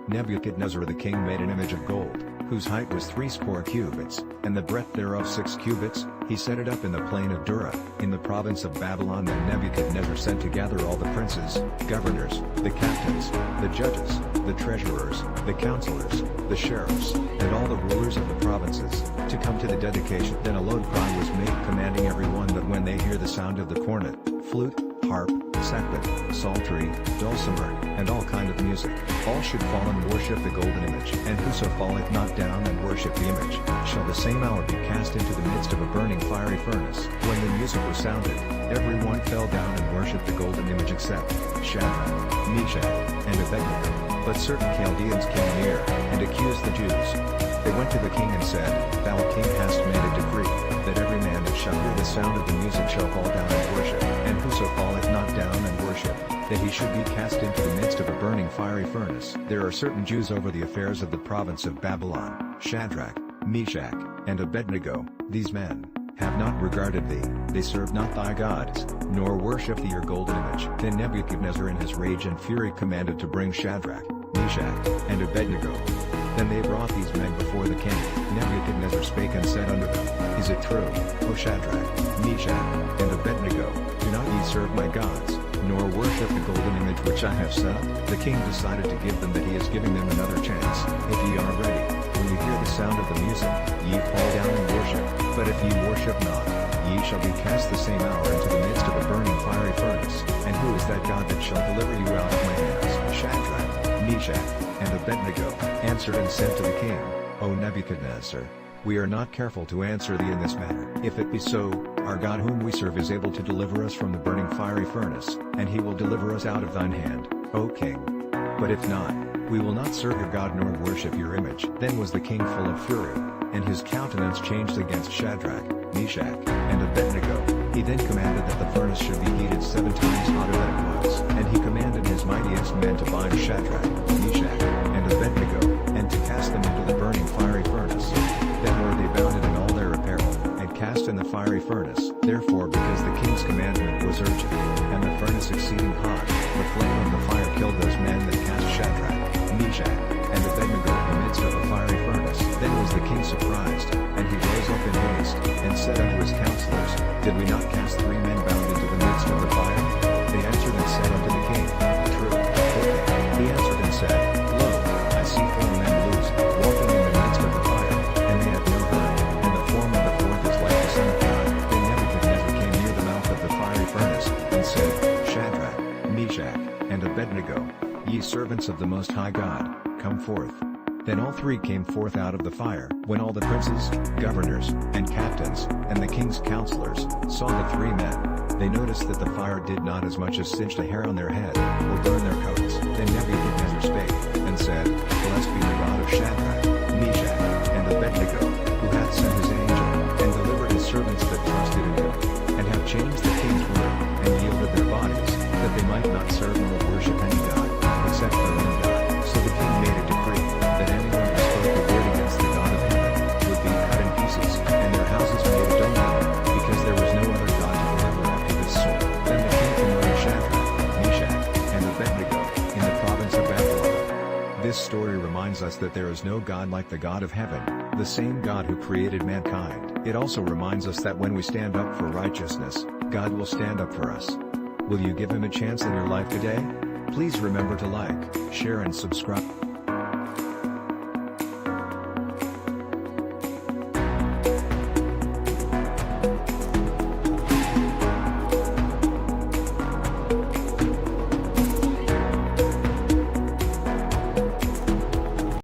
Nebuchadnezzar the king made an image of gold, whose height was 60 cubits, and the breadth thereof 6 cubits. He set it up in the plain of Dura, in the province of Babylon. Then Nebuchadnezzar sent to gather all the princes, governors, the captains, the judges, the treasurers, the counselors, the sheriffs, and all the rulers of the provinces, to come to the dedication. Then a loud cry was made, commanding everyone that when they hear the sound of the cornet, flute, harp, sackbut, psaltery, dulcimer, and all kind of music, all should fall and worship the golden image. And whoso falleth not down and worship the image, shall the same hour be cast into the midst of a burning fiery furnace. When the music was sounded, every one fell down and worshipped the golden image except Shadrach, Meshach, and Abednego. But certain Chaldeans came near, and accused the Jews. They went to the king and said, Thou king hast made a decree, that every man that shall hear the sound of the music shall fall down and worship, and whoso falleth not down and worship, that he should be cast into the midst of a burning fiery furnace. There are certain Jews over the affairs of the province of Babylon, Shadrach, Meshach, and Abednego. These men have not regarded thee, they serve not thy gods, nor worship thee your golden image. Then Nebuchadnezzar in his rage and fury commanded to bring Shadrach, Meshach, and Abednego. Then they brought these men before the king. Nebuchadnezzar spake and said unto them, Is it true, O Shadrach, Meshach, and Abednego, do not ye serve my gods, nor worship the golden image which I have set up? The king decided to give them that he is giving them another chance. If ye are ready, when you hear the sound of the music, ye fall down and worship, but if ye worship not, ye shall be cast the same hour into the midst of a burning fiery furnace. And who is that God that shall deliver you out of my hands? Shadrach, Meshach, and Abednego answered and said to the king, O Nebuchadnezzar, we are not careful to answer thee in this matter. If it be so, our God whom we serve is able to deliver us from the burning fiery furnace, and he will deliver us out of thine hand, O king. But if not, we will not serve your God nor worship your image. Then was the king full of fury, and his countenance changed against Shadrach, Meshach, and Abednego. He then commanded that the furnace should be heated 7 times hotter than it was. And he commanded his mightiest men to bind Shadrach, Meshach, and Abednego, and to cast them into the burning fiery furnace. Then were they bounded in all their apparel, and cast in the fiery furnace. Therefore, because the king's commandment was urgent, and the furnace exceeding hot, the flame of the fire killed those men that cast Shadrach, Meshach, and Abednego in the midst of a fiery furnace. Then was the king surprised, and he rose up in haste, and said unto his counselors, Did we not cast 3 men bound into the midst of the fire? They answered and said unto the king, True, O king. He answered and said, Lo, I see 4 men loose, walking in the midst of the fire, and they have no hurt, and the form of the 4th is like the Son of God. Then Nebuchadnezzar came near the mouth of the fiery furnace, and said, Shadrach, Meshach, and Abednego, ye servants of the Most High God, come forth. Then all 3 came forth out of the fire. When all the princes, governors, and captains, and the king's counselors, saw the 3 men, they noticed that the fire did not as much as singe a hair on their head, or burn their coats. Then Nebuchadnezzar spake, and said, Blessed be the God of Shadrach, Meshach, and Abednego, who hath sent his angel, and delivered his servants that trusted in him, and have changed the king's word, and yielded their bodies, that they might not serve nor worship any God, except their own God. So the king made a decree, that anyone who spoke a word against the God of heaven, would be cut in pieces, and their houses made a dunghill, because there was no other God to deliver after this sort. Then the king promoted Shadrach, Meshach, and Abednego, in the province of Babylon. This story reminds us that there is no God like the God of heaven, the same God who created mankind. It also reminds us that when we stand up for righteousness, God will stand up for us. Will you give him a chance in your life today? Please remember to like, share and subscribe.